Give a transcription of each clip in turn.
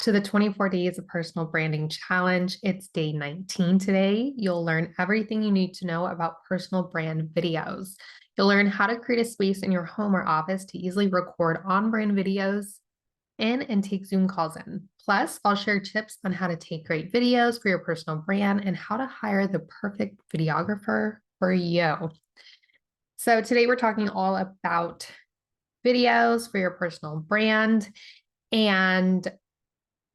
to the 24 Days of Personal Branding Challenge. It's day 19 today. You'll learn everything you need to know about personal brand videos. You'll learn how to create a space in your home or office to easily record on-brand videos in and take Zoom calls in. Plus, I'll share tips on how to take great videos for your personal brand and how to hire the perfect videographer for you. So today we're talking all about videos for your personal brand, and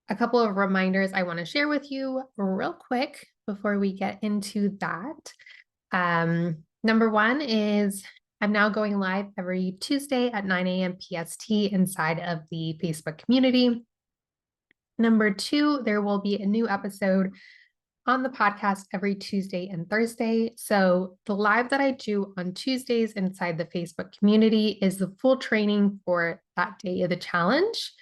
a couple of reminders I want to share with you real quick before we get into that. Number one is I'm now going live every Tuesday at 9 a.m. PST inside of the Facebook community. Number two, there will be a new episode on the podcast every Tuesday and Thursday. So the live that I do on Tuesdays inside the Facebook community is the full training for that day of the challenge.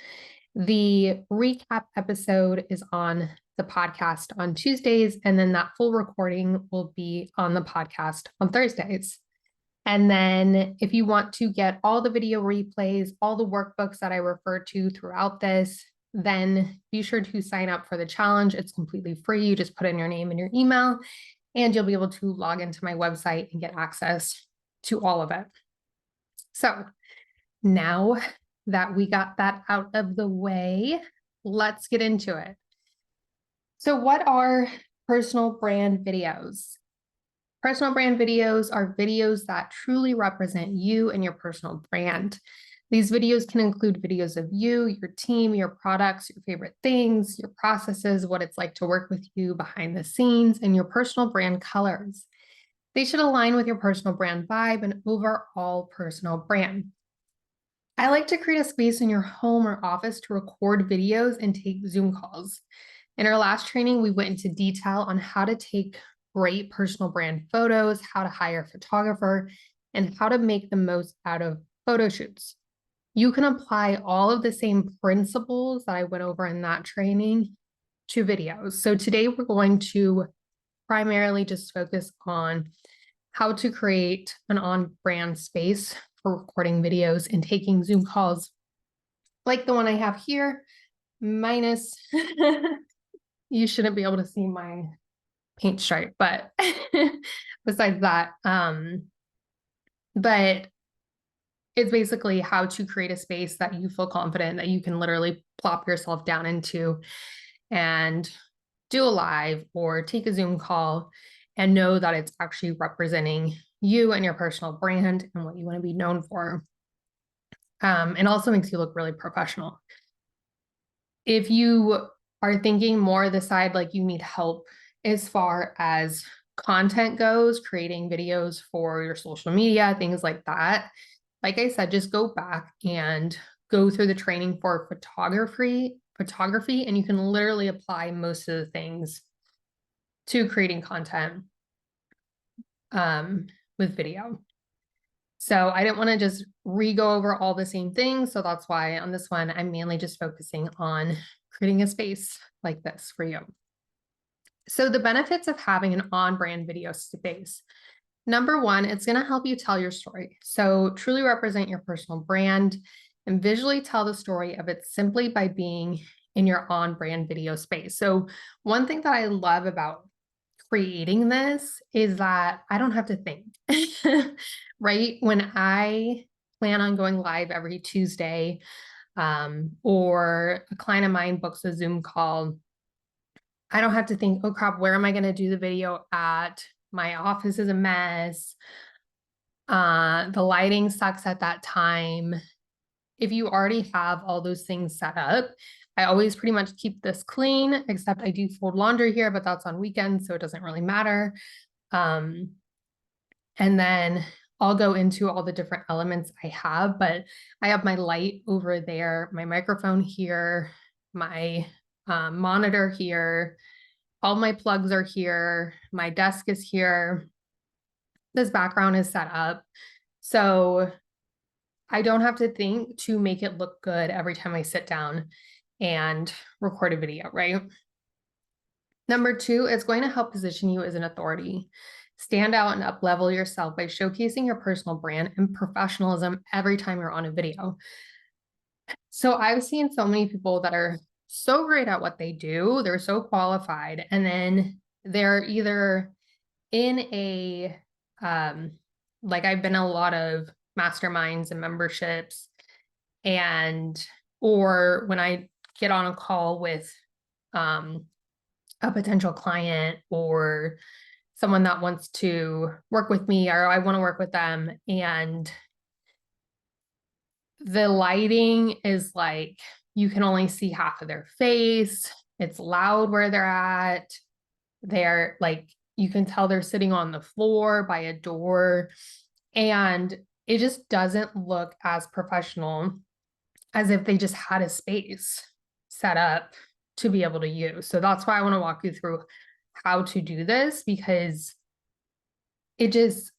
The recap episode is on the podcast on Tuesdays, and then that full recording will be on the podcast on Thursdays. And then if you want to get all the video replays, all the workbooks that I refer to throughout this, then be sure to sign up for the challenge. It's completely free. You just put in your name and your email, and you'll be able to log into my website and get access to all of it. So now that we got that out of the way, let's get into it. So what are personal brand videos? Personal brand videos are videos that truly represent you and your personal brand. These videos can include videos of you, your team, your products, your favorite things, your processes, what it's like to work with you behind the scenes, and your personal brand colors. They should align with your personal brand vibe and overall personal brand. I like to create a space in your home or office to record videos and take Zoom calls. In our last training, we went into detail on how to take great personal brand photos, how to hire a photographer, and how to make the most out of photo shoots. You can apply all of the same principles that I went over in that training to videos. So today we're going to primarily just focus on how to create an on-brand space for recording videos and taking Zoom calls like the one I have here, minus, you shouldn't be able to see my paint stripe, but besides that, but it's basically how to create a space that you feel confident that you can literally plop yourself down into and do a live or take a Zoom call and know that it's actually representing you and your personal brand and what you want to be known for. And also makes you look really professional. If you are thinking more the side like you need help as far as content goes, creating videos for your social media, things like that, like I said, just go back and go through the training for photography, and you can literally apply most of the things to creating content with video. So I didn't want to just re-go over all the same things. So that's why on this one, I'm mainly just focusing on creating a space like this for you. So the benefits of having an on-brand video space. Number one, it's going to help you tell your story. So truly represent your personal brand and visually tell the story of it simply by being in your on-brand video space. So one thing that I love about creating this is that I don't have to think, right? When I plan on going live every Tuesday, or a client of mine books a Zoom call, I don't have to think, oh crap, where am I going to do the video at? My office is a mess. The lighting sucks at that time. If you already have all those things set up, I always pretty much keep this clean, except I do fold laundry here, but that's on weekends, so it doesn't really matter. And then I'll go into all the different elements I have, but I have my light over there, my microphone here, my monitor here, all my plugs are here, my desk is here, this background is set up. So I don't have to think to make it look good every time I sit down and record a video, right? Number two, it's going to help position you as an authority. Stand out and up-level yourself by showcasing your personal brand and professionalism every time you're on a video. So I've seen so many people that are so great at what they do. They're so qualified. And then they're either in a, like I've been in a lot of masterminds and memberships, and, or when I get on a call with a potential client or someone that wants to work with me, or I want to work with them, and the lighting is like, you can only see half of their face. It's loud where they're at. They're like, you can tell they're sitting on the floor by a door, and it just doesn't look as professional as if they just had a space set up to be able to use. So that's why I want to walk you through how to do this, because it just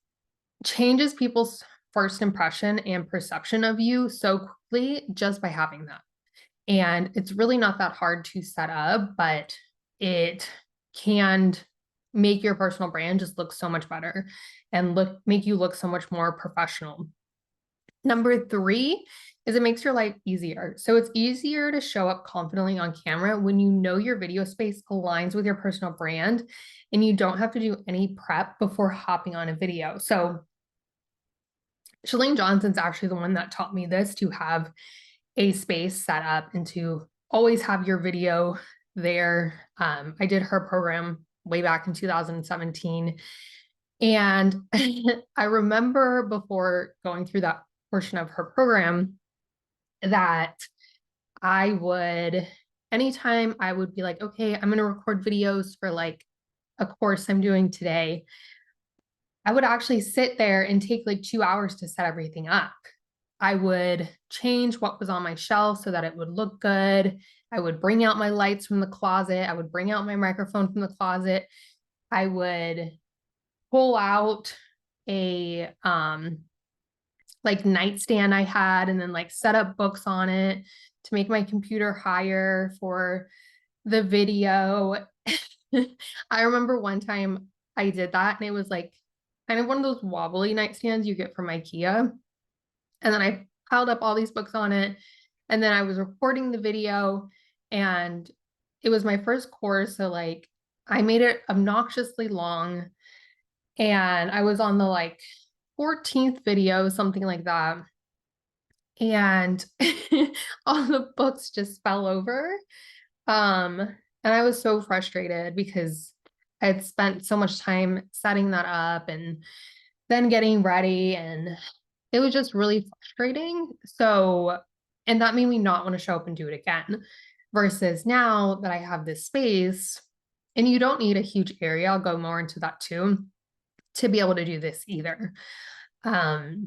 changes people's first impression and perception of you so quickly just by having that. And it's really not that hard to set up, but it can make your personal brand just look so much better and make you look so much more professional. Number 3 is it makes your life easier. So it's easier to show up confidently on camera when you know your video space aligns with your personal brand and you don't have to do any prep before hopping on a video. So Shalane Johnson's actually the one that taught me this, to have a space set up and to always have your video there. I did her program way back in 2017. And I remember before going through that portion of her program that I would, anytime I would be like, okay, I'm going to record videos for like a course I'm doing today, I would actually sit there and take like 2 hours to set everything up. I would change what was on my shelf so that it would look good. I would bring out my lights from the closet. I would bring out my microphone from the closet. I would pull out a like nightstand I had and then like set up books on it to make my computer higher for the video. I remember one time I did that, and it was like kind of one of those wobbly nightstands you get from IKEA. And then I piled up all these books on it. And then I was recording the video, and it was my first course. So like I made it obnoxiously long, and I was on the like 14th video, something like that. And all the books just fell over. And I was so frustrated because I had spent so much time setting that up and then getting ready, and it was just really frustrating. So, and that made me not want to show up and do it again. Versus now that I have this space, and you don't need a huge area, I'll go more into that too, to be able to do this either. But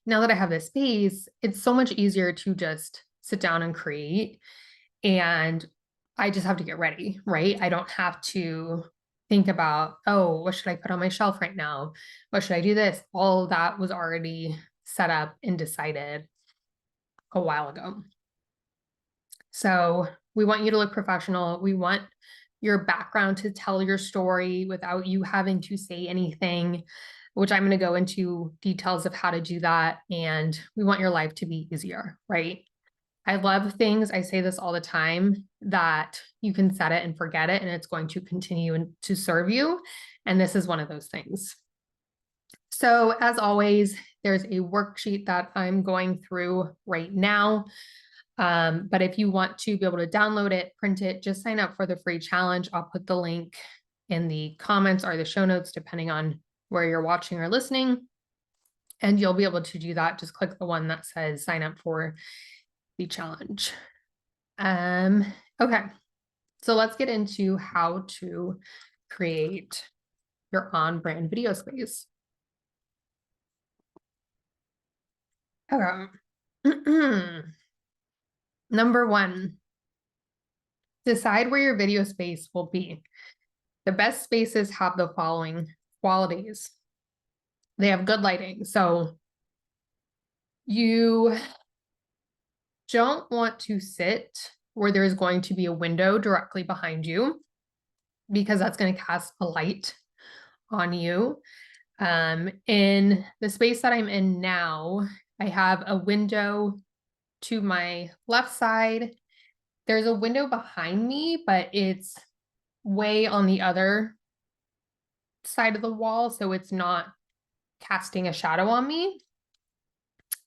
now that I have this space, it's so much easier to just sit down and create. And I just have to get ready, right? I don't have to think about, oh, what should I put on my shelf right now? What should I do this? All of that was already set up and decided a while ago. So we want you to look professional. We want your background to tell your story without you having to say anything, which I'm going to go into details of how to do that. And we want your life to be easier, right? I love things, I say this all the time, that you can set it and forget it, and it's going to continue to serve you. And this is one of those things. So as always, there's a worksheet that I'm going through right now. But if you want to be able to download it, print it, just sign up for the free challenge. I'll put the link in the comments or the show notes, depending on where you're watching or listening. And you'll be able to do that. Just click the one that says sign up for the challenge. Okay, so let's get into how to create your on-brand video space. Okay. Number 1, decide where your video space will be. The best spaces have the following qualities. They have good lighting. So you don't want to sit where there's going to be a window directly behind you, because that's going to cast a light on you. In the space that I'm in now, I have a window to my left side, there's a window behind me, but it's way on the other side of the wall, so it's not casting a shadow on me.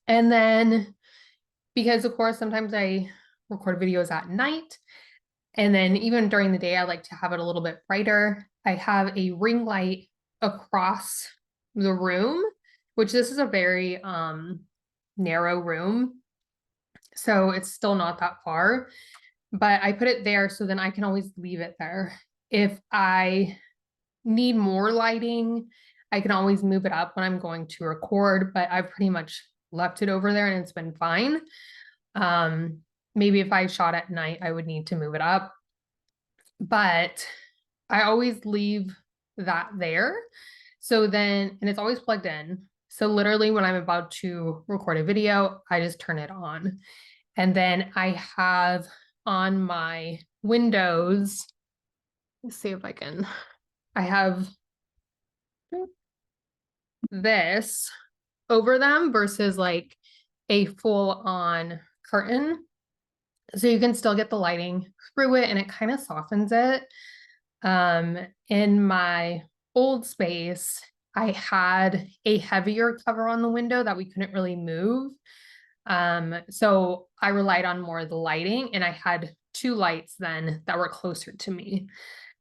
And then, because of course, sometimes I record videos at night, and then even during the day, I like to have it a little bit brighter. I have a ring light across the room, which this is a very narrow room, so it's still not that far, but I put it there so then I can always leave it there. If I need more lighting, I can always move it up when I'm going to record, but I've pretty much left it over there and it's been fine. Maybe if I shot at night, I would need to move it up, but I always leave that there. So then, and it's always plugged in. So literally when I'm about to record a video, I just turn it on. And then I have on my windows, let's see if I can, I have this over them versus like a full on curtain. So you can still get the lighting through it and it kind of softens it. In my old space, I had a heavier cover on the window that we couldn't really move. So I relied on more of the lighting, and I had two lights then that were closer to me.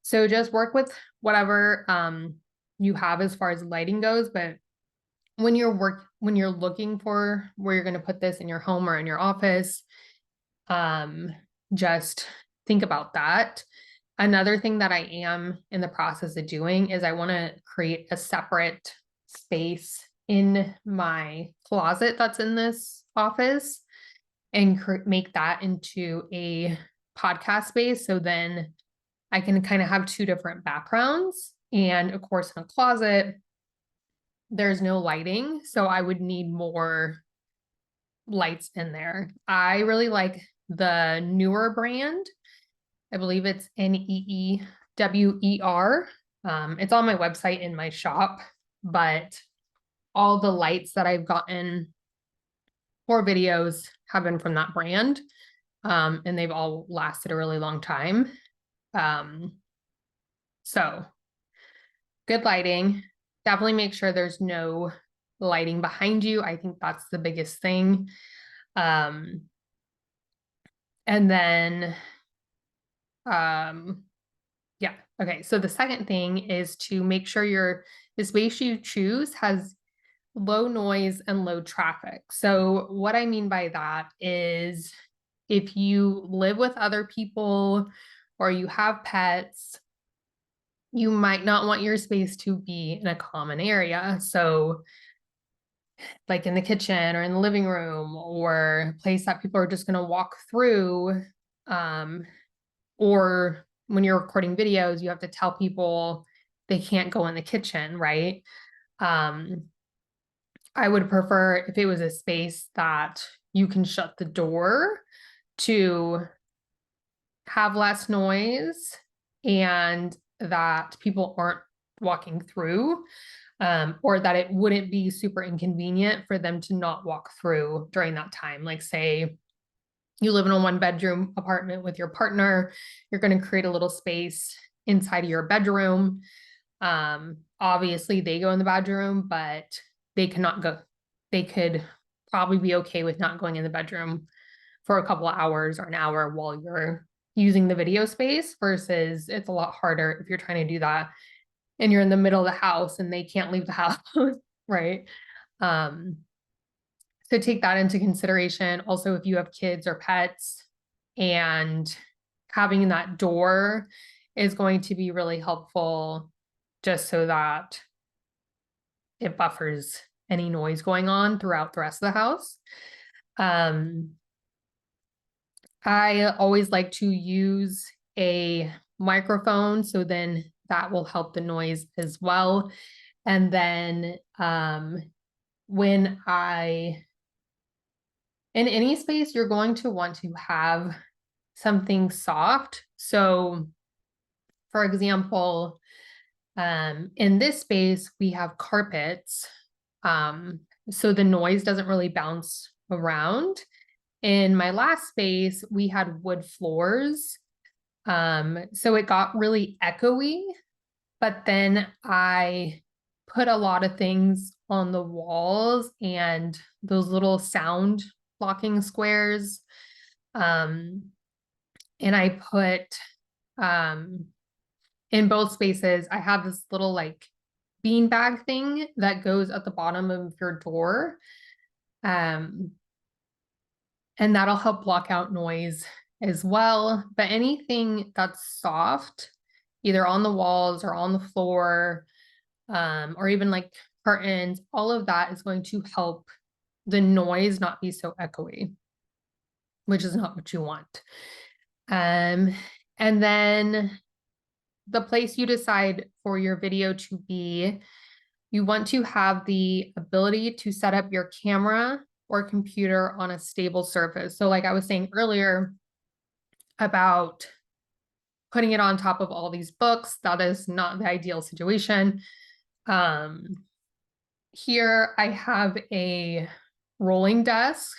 So just work with whatever you have as far as lighting goes, but when you're looking for where you're going to put this in your home or in your office, just think about that. Another thing that I am in the process of doing is I want to create a separate space in my closet that's in this office and make that into a podcast space. So then I can kind of have two different backgrounds. And of course, in a closet, there's no lighting, so I would need more lights in there. I really like the newer brand. I believe it's NEEWER. It's on my website in my shop, but all the lights that I've gotten for videos have been from that brand. And they've all lasted a really long time. So good lighting. Definitely make sure there's no lighting behind you. I think that's the biggest thing. And then, yeah. Okay. So the second thing is to make sure the space you choose has low noise and low traffic. So what I mean by that is if you live with other people or you have pets, you might not want your space to be in a common area. So like in the kitchen or in the living room or a place that people are just going to walk through. Or when you're recording videos, you have to tell people they can't go in the kitchen, right? I would prefer if it was a space that you can shut the door to have less noise and that people aren't walking through, or that it wouldn't be super inconvenient for them to not walk through during that time. Like say you live in a 1-bedroom apartment with your partner, you're going to create a little space inside of your bedroom. Obviously they go in the bedroom, but they cannot go. They could probably be okay with not going in the bedroom for a couple of hours or an hour while you're using the video space, versus it's a lot harder if you're trying to do that and you're in the middle of the house and they can't leave the house, right? So take that into consideration. Also, if you have kids or pets, and having that door is going to be really helpful just so that it buffers any noise going on throughout the rest of the house. I always like to use a microphone, so then that will help the noise as well. And then when in any space, you're going to want to have something soft. So for example, in this space, we have carpets. So the noise doesn't really bounce around. In my last space, we had wood floors. So it got really echoey, but then I put a lot of things on the walls and those little sound blocking squares. And I put in both spaces, I have this little like beanbag thing that goes at the bottom of your door. And that'll help block out noise as well. But anything that's soft, either on the walls or on the floor, or even like curtains, all of that is going to help the noise not be so echoey, which is not what you want. And then the place you decide for your video to be, you want to have the ability to set up your camera or computer on a stable surface. So like I was saying earlier about putting it on top of all these books, that is not the ideal situation. Here I have a rolling desk.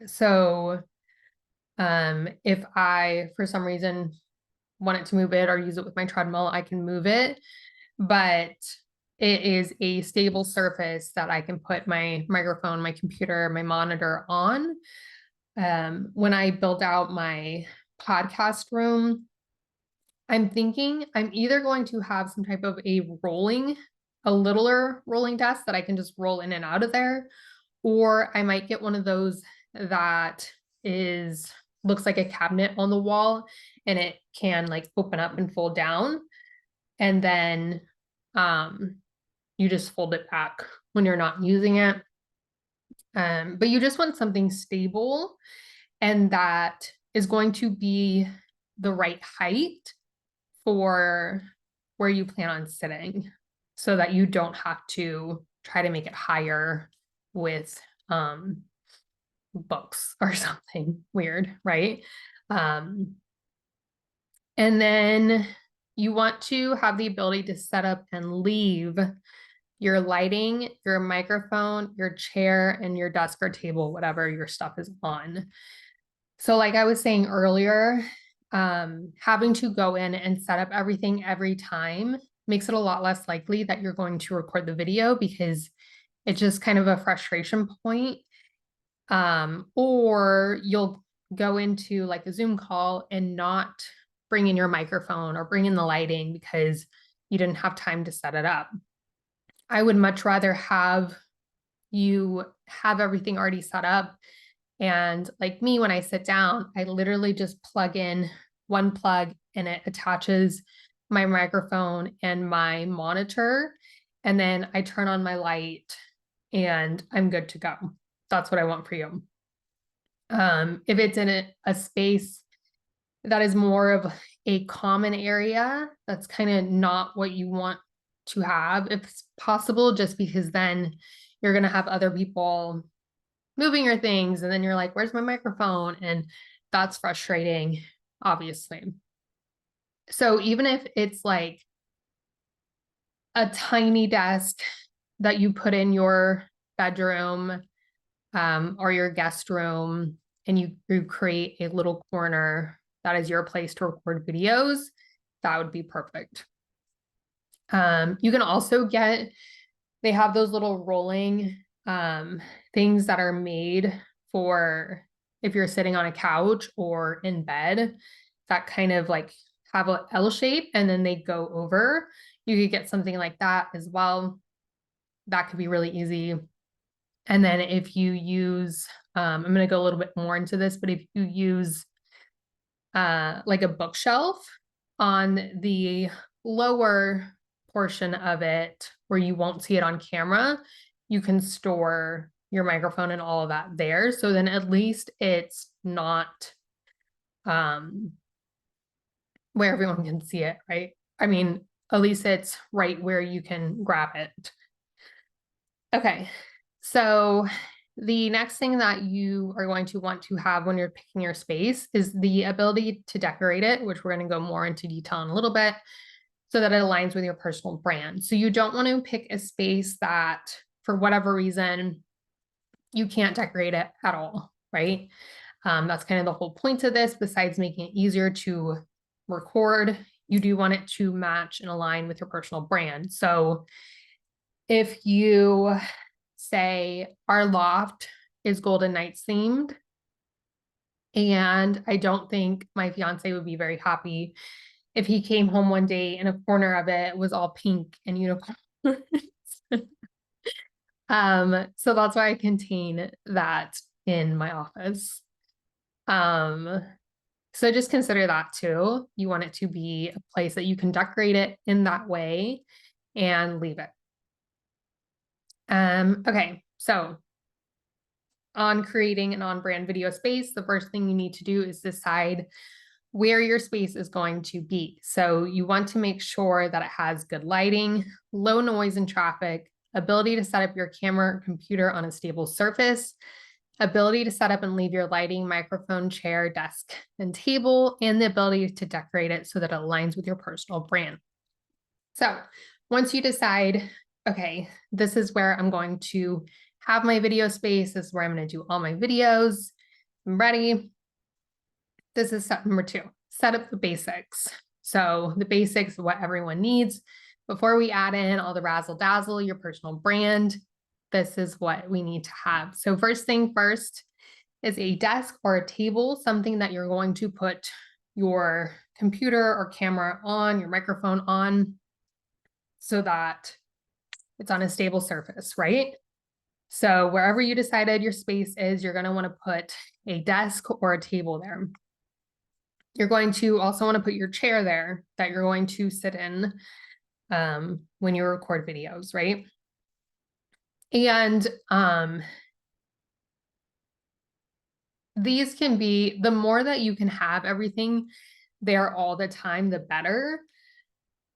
So if I, for some reason, wanted to move it or use it with my treadmill, I can move it. But it is a stable surface that I can put my microphone, my computer, my monitor on. When I built out my podcast room, I'm thinking I'm either going to have some type of a littler rolling desk that I can just roll in and out of there, or I might get one of those that looks like a cabinet on the wall and it can like open up and fold down. And then you just fold it back when you're not using it. But you just want something stable and that is going to be the right height for where you plan on sitting so that you don't have to try to make it higher with books or something weird, right? And then you want to have the ability to set up and leave your lighting, your microphone, your chair, and your desk or table, whatever your stuff is on. So like I was saying earlier, having to go in and set up everything every time makes it a lot less likely that you're going to record the video because it's just kind of a frustration point. Or you'll go into like a Zoom call and not bring in your microphone or bring in the lighting because you didn't have time to set it up. I would much rather have you have everything already set up. And like me, when I sit down, I literally just plug in one plug and it attaches my microphone and my monitor. And then I turn on my light and I'm good to go. That's what I want for you. If it's in a space that is more of a common area, that's kind of not what you want to have, if it's possible, just because then you're going to have other people moving your things. And then you're like, where's my microphone? And that's frustrating, obviously. So even if it's like a tiny desk that you put in your bedroom or your guest room, and you create a little corner that is your place to record videos, that would be perfect. You can also they have those little rolling things that are made for if you're sitting on a couch or in bed that kind of like have a L shape and then they go over. You could get something like that as well. That could be really easy. And then if you use, I'm going to go a little bit more into this, but if you use like a bookshelf on the lower portion of it where you won't see it on camera, you can store your microphone and all of that there. So then at least it's not where everyone can see it, right? I mean, at least it's right where you can grab it. Okay, so the next thing that you are going to want to have when you're picking your space is the ability to decorate it, which we're going to go more into detail in a little bit, so that it aligns with your personal brand. So you don't want to pick a space that, for whatever reason, you can't decorate it at all. right? That's kind of the whole point of this. Besides making it easier to record, you do want it to match and align with your personal brand. So if you say our loft is Golden Knights themed, and I don't think my fiance would be very happy if he came home one day and a corner of it was all pink and unicorns. So that's why I contain that in my office. So just consider that too. You want it to be a place that you can decorate it in that way and leave it. Okay, so on creating an on-brand video space, the first thing you need to do is decide where your space is going to be. So you want to make sure that it has good lighting, low noise and traffic, ability to set up your camera or computer on a stable surface, ability to set up and leave your lighting, microphone, chair, desk, and table, and the ability to decorate it so that it aligns with your personal brand. So once you decide, okay, this is where I'm going to have my video space, this is where I'm going to do all my videos, I'm ready. This is step number 2, set up the basics. So the basics of what everyone needs before we add in all the razzle dazzle, your personal brand. This is what we need to have. So first thing first is a desk or a table, something that you're going to put your computer or camera on, your microphone on, so that it's on a stable surface, right? So wherever you decided your space is, you're going to want to put a desk or a table there. You're going to also want to put your chair there that you're going to sit in when you record videos, right? And these can be, the more that you can have everything there all the time, the better.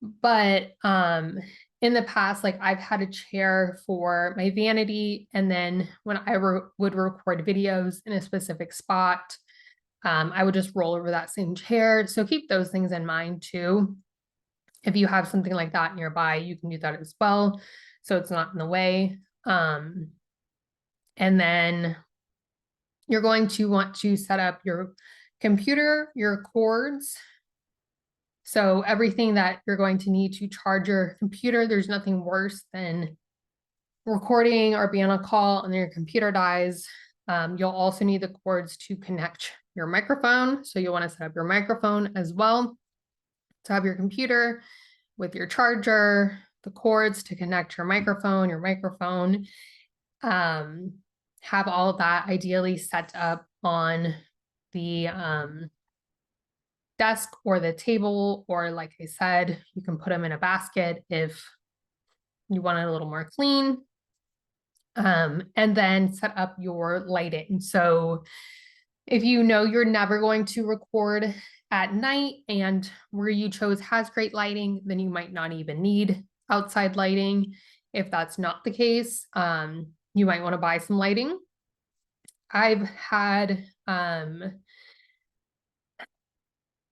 But in the past, like I've had a chair for my vanity, and then when I would record videos in a specific spot, I would just roll over that same chair. So keep those things in mind too. If you have something like that nearby, you can do that as well, so it's not in the way. And then you're going to want to set up your computer, your cords. So everything that you're going to need to charge your computer, there's nothing worse than recording or being on a call and then your computer dies. You'll also need the cords to connect your microphone. So you'll want to set up your microphone as well to have your computer with your charger, the cords to connect your microphone, have all of that ideally set up on the desk or the table, or like I said, you can put them in a basket if you want it a little more clean. And then set up your lighting. So if you know you're never going to record at night and where you chose has great lighting, then you might not even need outside lighting. If that's not the case, you might want to buy some lighting. I've had,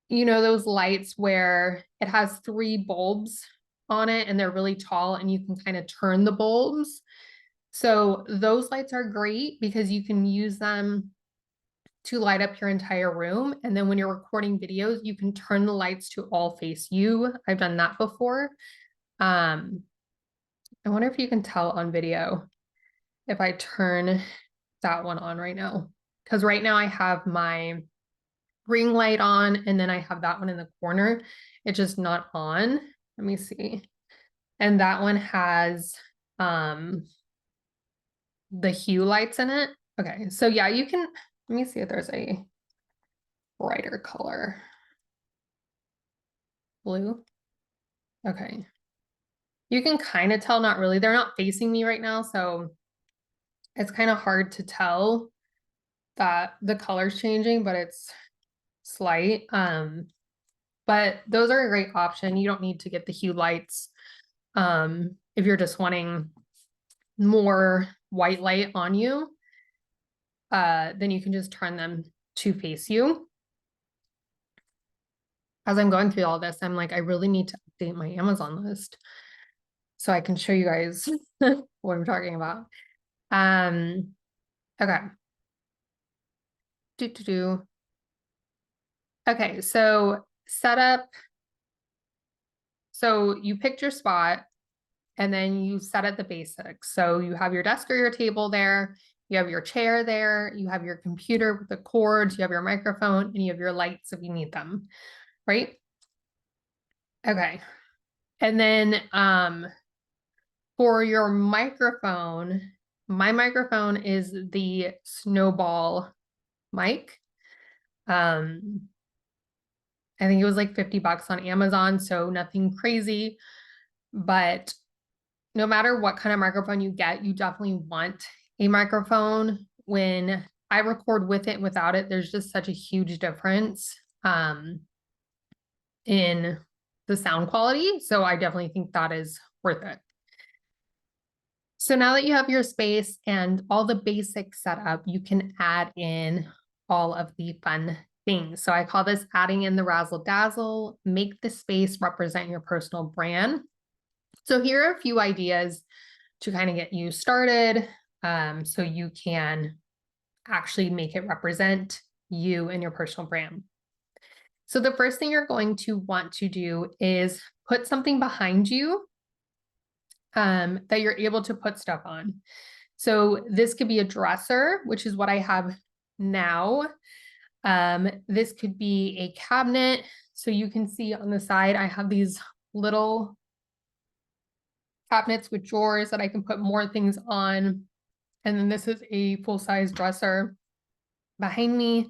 those lights where it has 3 bulbs on it and they're really tall and you can kind of turn the bulbs. So those lights are great because you can use them to light up your entire room. And then when you're recording videos, you can turn the lights to all face you. I've done that before. I wonder if you can tell on video if I turn that one on right now. Because right now I have my ring light on and then I have that one in the corner. It's just not on. Let me see. And that one has the hue lights in it. Okay, so yeah, you can, let me see if there's a brighter color. Blue. Okay. You can kind of tell, not really. They're not facing me right now, so it's kind of hard to tell that the color's changing, but it's slight. But those are a great option. You don't need to get the hue lights. If you're just wanting more white light on you, then you can just turn them to face you. As I'm going through all this, I'm like, I really need to update my Amazon list so I can show you guys what I'm talking about. Okay. Okay, so setup. So you picked your spot and then you set at the basics. So you have your desk or your table there, you have your chair there, you have your computer with the cords, you have your microphone, and you have your lights if you need them, right? Okay. And then for your microphone, my microphone is the Snowball mic. I think it was like 50 bucks on Amazon, so nothing crazy, but no matter what kind of microphone you get, you definitely want a microphone. When I record with it and without it, there's just such a huge difference in the sound quality. So I definitely think that is worth it. So now that you have your space and all the basics set up, you can add in all of the fun things. So I call this adding in the razzle dazzle, make the space represent your personal brand. So here are a few ideas to kind of get you started, so you can actually make it represent you and your personal brand. So the first thing you're going to want to do is put something behind you that you're able to put stuff on. So this could be a dresser, which is what I have now. This could be a cabinet. So you can see on the side, I have these little cabinets with drawers that I can put more things on. And then this is a full-size dresser behind me.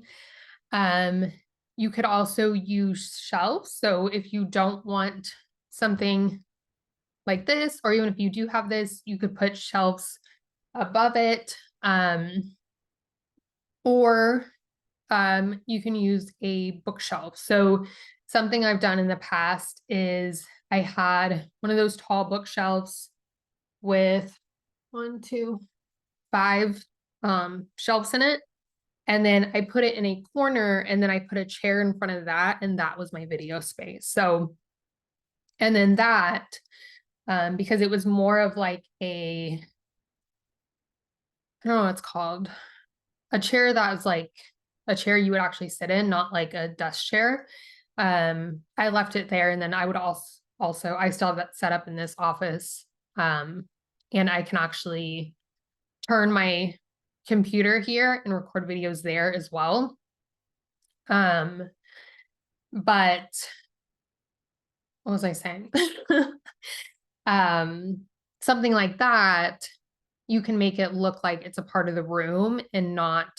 You could also use shelves. So if you don't want something like this, or even if you do have this, you could put shelves above it. Or you can use a bookshelf. So something I've done in the past is I had one of those tall bookshelves with 1, 2, 5 shelves in it. And then I put it in a corner and then I put a chair in front of that, and that was my video space. So, and then that, because it was more of like I don't know what it's called, a chair that was like a chair you would actually sit in, not like a desk chair. I left it there, and then I would also I still have that set up in this office. And I can actually turn my computer here and record videos there as well. But what was I saying? Something like that, you can make it look like it's a part of the room and not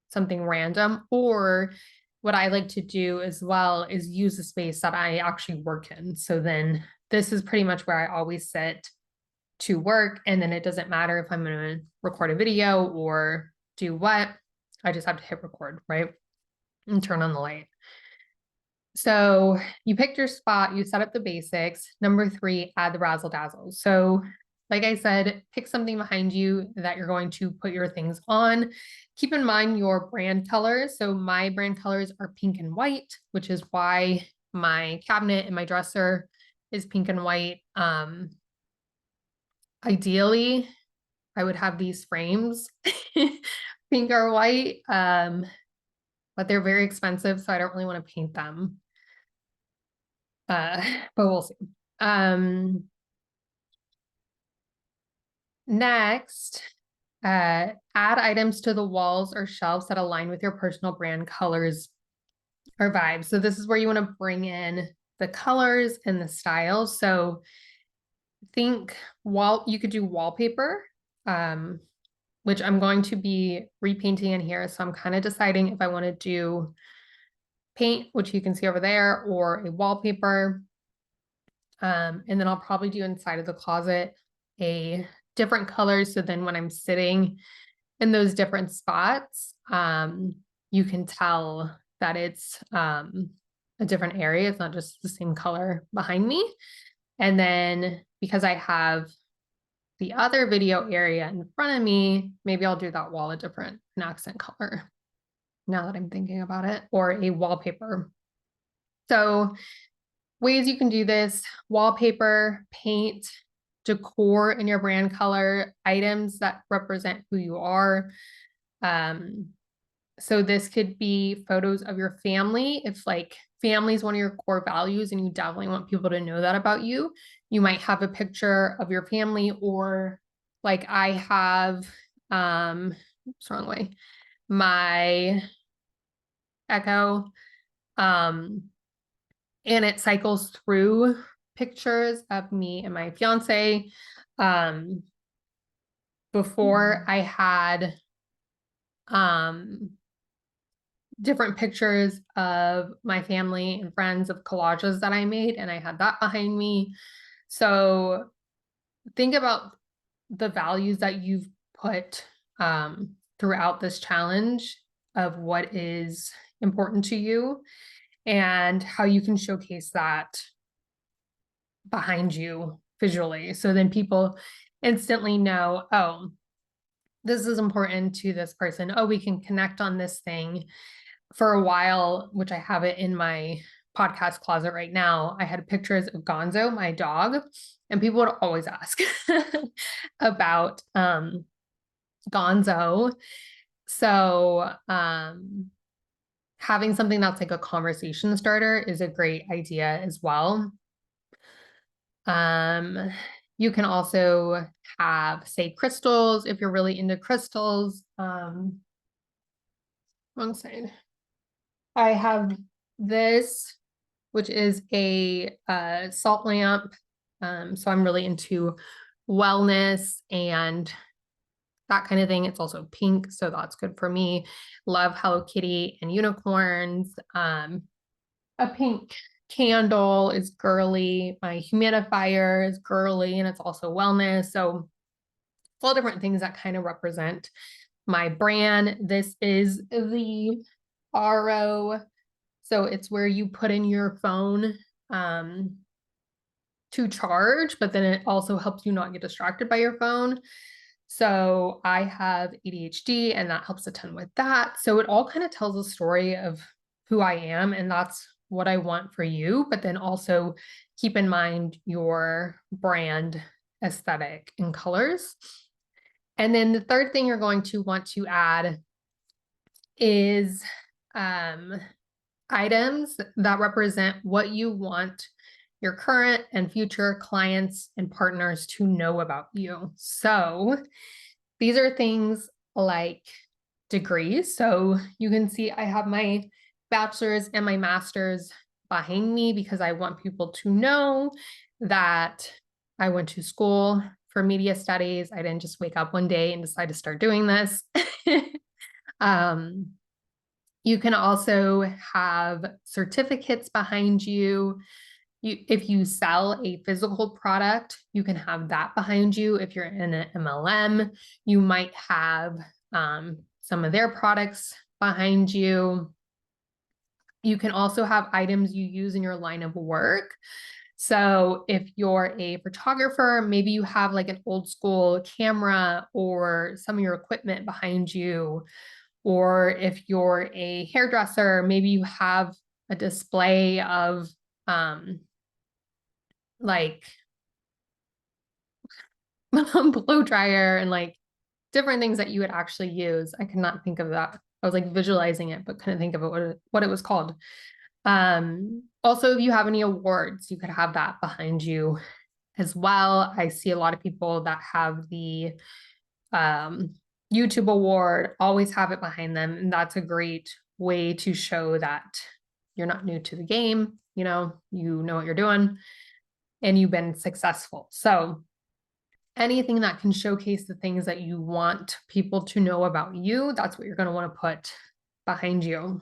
something random. Or what I like to do as well is use the space that I actually work in. So then this is pretty much where I always sit to work. And then it doesn't matter if I'm going to record a video or do what, I just have to hit record, right? And turn on the light. So you picked your spot, you set up the basics. Number 3, add the razzle dazzle. So like I said, pick something behind you that you're going to put your things on. Keep in mind your brand colors. So my brand colors are pink and white, which is why my cabinet and my dresser is pink and white. Ideally, I would have these frames pink or white, but they're very expensive, so I don't really want to paint them. But we'll see. Next, add items to the walls or shelves that align with your personal brand colors or vibes. So this is where you want to bring in the colors and the styles. So think you could do wallpaper, which I'm going to be repainting in here. So I'm kind of deciding if I want to do paint, which you can see over there, or a wallpaper. And then I'll probably do inside of the closet a different color. So then when I'm sitting in those different spots, you can tell that it's a different area. It's not just the same color behind me. And then because I have the other video area in front of me, maybe I'll do that wall a different an accent color now that I'm thinking about it, or a wallpaper. So ways you can do this: wallpaper, paint, decor in your brand color, items that represent who you are. So this could be photos of your family. If like family is one of your core values and you definitely want people to know that about you, you might have a picture of your family, or like I have, what's wrong way, my Echo, and it cycles through pictures of me and my fiance. Before I had, different pictures of my family and friends of collages that I made, and I had that behind me. So think about the values that you've put throughout this challenge of what is important to you and how you can showcase that behind you visually. So then people instantly know, oh, this is important to this person. Oh, we can connect on this thing. For a while, which I have it in my podcast closet right now, I had pictures of Gonzo, my dog, and people would always ask about Gonzo. So having something that's like a conversation starter is a great idea as well. You can also have, say, crystals if you're really into crystals. Wrong side. I have this, which is a salt lamp. So I'm really into wellness and that kind of thing. It's also pink, so that's good for me. Love Hello Kitty and unicorns. A pink candle is girly. My humidifier is girly, and it's also wellness. So it's all different things that kind of represent my brand. This is the RO. So it's where you put in your phone to charge, but then it also helps you not get distracted by your phone. So I have ADHD and that helps a ton with that. So it all kind of tells a story of who I am, and that's what I want for you. But then also keep in mind your brand aesthetic and colors. And then the third thing you're going to want to add is items that represent what you want your current and future clients and partners to know about you. So these are things like degrees. So you can see I have my bachelor's and my master's behind me because I want people to know that I went to school for media studies. I didn't just wake up one day and decide to start doing this. You can also have certificates behind you. If you sell a physical product, you can have that behind you. If you're in an MLM, you might have some of their products behind you. You can also have items you use in your line of work. So if you're a photographer, maybe you have like an old school camera or some of your equipment behind you. Or if you're a hairdresser, maybe you have a display of like blow dryer and like different things that you would actually use. I could not think of that. I was like visualizing it, but couldn't think of it, what it was called. Also, if you have any awards, you could have that behind you as well. I see a lot of people that have the YouTube award, always have it behind them. And that's a great way to show that you're not new to the game, you know what you're doing and you've been successful. So anything that can showcase the things that you want people to know about you, that's what you're going to want to put behind you.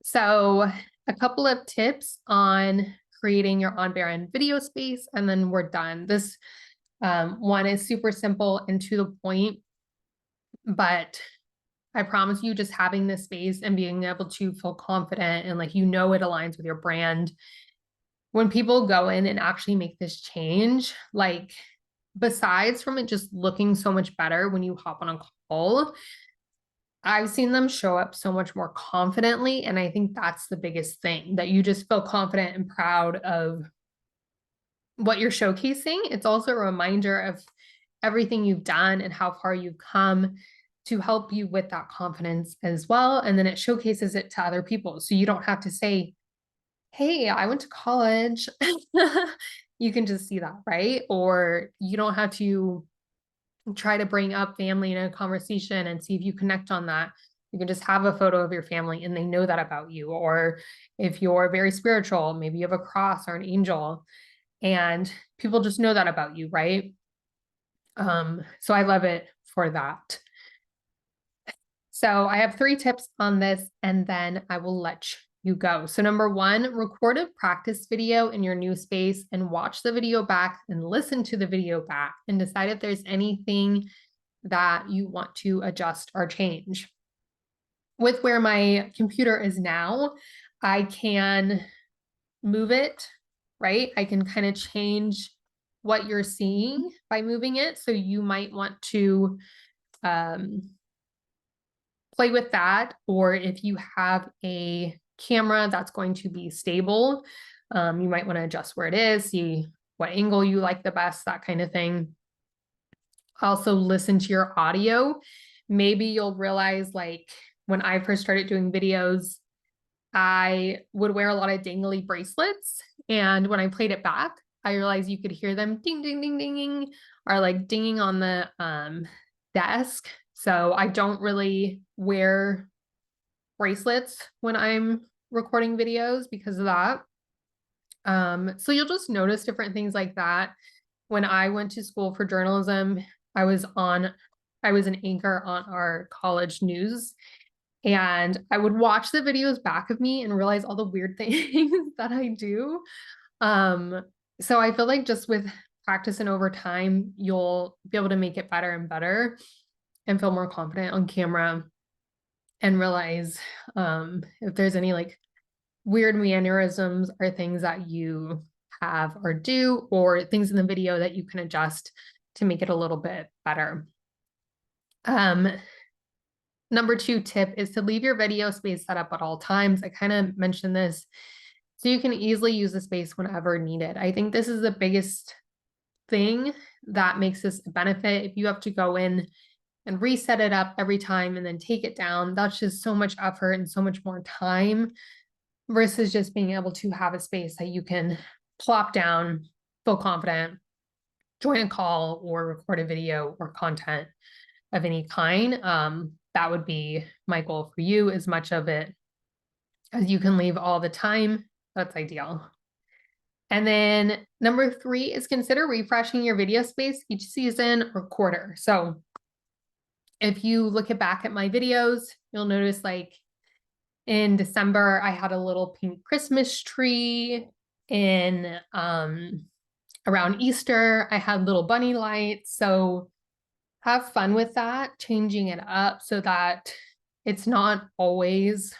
So a couple of tips on creating your on-brand video space, and then we're done. This one is super simple and to the point, but I promise you, just having this space and being able to feel confident and like, it aligns with your brand. When people go in and actually make this change, like besides from it just looking so much better when you hop on a call, I've seen them show up so much more confidently. And I think that's the biggest thing, that you just feel confident and proud of what you're showcasing. It's also a reminder of everything you've done and how far you've come. to help you with that confidence as well. And then it showcases it to other people. So you don't have to say, hey, I went to college. You can just see that, right? Or you don't have to try to bring up family in a conversation and see if you connect on that. You can just have a photo of your family and they know that about you. Or if you're very spiritual, maybe you have a cross or an angel and people just know that about you, right? So I love it for that. So I have 3 tips on this and then I will let you go. So number 1, record a practice video in your new space and watch the video back and listen to the video back and decide if there's anything that you want to adjust or change. With where my computer is now, I can move it, right? I can kind of change what you're seeing by moving it. So you might want to play with that. Or if you have a camera that's going to be stable, you might want to adjust where it is, see what angle you like the best, that kind of thing. Also listen to your audio. Maybe you'll realize, like, when I first started doing videos, I would wear a lot of dangly bracelets. And when I played it back, I realized you could hear them ding, ding, ding, ding, ding, or like dinging on the desk. So I don't really wear bracelets when I'm recording videos because of that. So you'll just notice different things like that. When I went to school for journalism, I was an anchor on our college news, and I would watch the videos back of me and realize all the weird things that I do. So I feel like just with practice and over time, you'll be able to make it better and better and feel more confident on camera and realize if there's any like weird mannerisms or things that you have or do, or things in the video that you can adjust to make it a little bit better. Number 2 tip is to leave your video space set up at all times. I kind of mentioned this, so you can easily use the space whenever needed. I think this is the biggest thing that makes this a benefit. If you have to go in and reset it up every time and then take it down, that's just so much effort and so much more time versus just being able to have a space that you can plop down, feel confident, join a call or record a video or content of any kind. That would be my goal for you. As much of it as you can leave all the time, that's ideal. And then number 3 is consider refreshing your video space each season or quarter. So if you look back at my videos, you'll notice like in December, I had a little pink Christmas tree. In around Easter, I had little bunny lights. So have fun with that, changing it up so that it's not always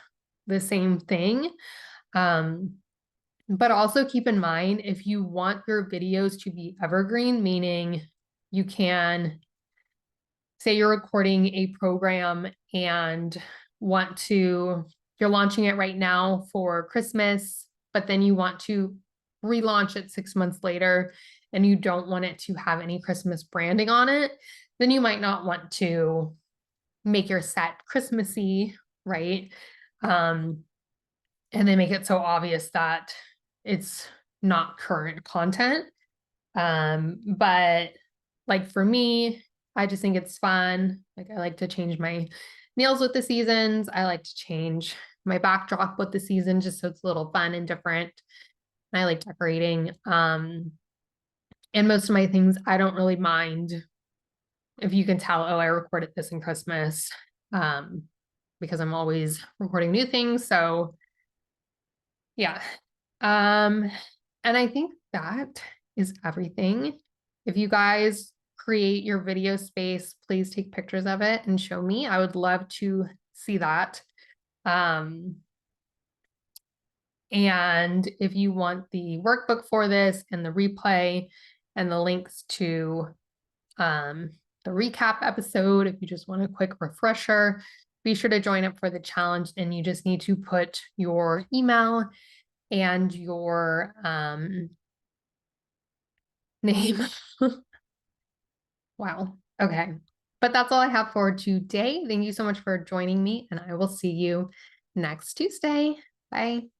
the same thing. But also keep in mind, if you want your videos to be evergreen, meaning you can say you're recording a program and you're launching it right now for Christmas, but then you want to relaunch it 6 months later and you don't want it to have any Christmas branding on it, then you might not want to make your set Christmassy, right? And then make it so obvious that it's not current content. But like for me, I just think it's fun. Like I like to change my nails with the seasons. I like to change my backdrop with the season just so it's a little fun and different. And I like decorating. And most of my things, I don't really mind if you can tell, oh, I recorded this in Christmas, because I'm always recording new things. So yeah. And I think that is everything. If you guys create your video space, please take pictures of it and show me. I would love to see that. And if you want the workbook for this and the replay and the links to the recap episode, if you just want a quick refresher, be sure to join up for the challenge. And you just need to put your email and your name. Wow. Okay. But that's all I have for today. Thank you so much for joining me, and I will see you next Tuesday. Bye.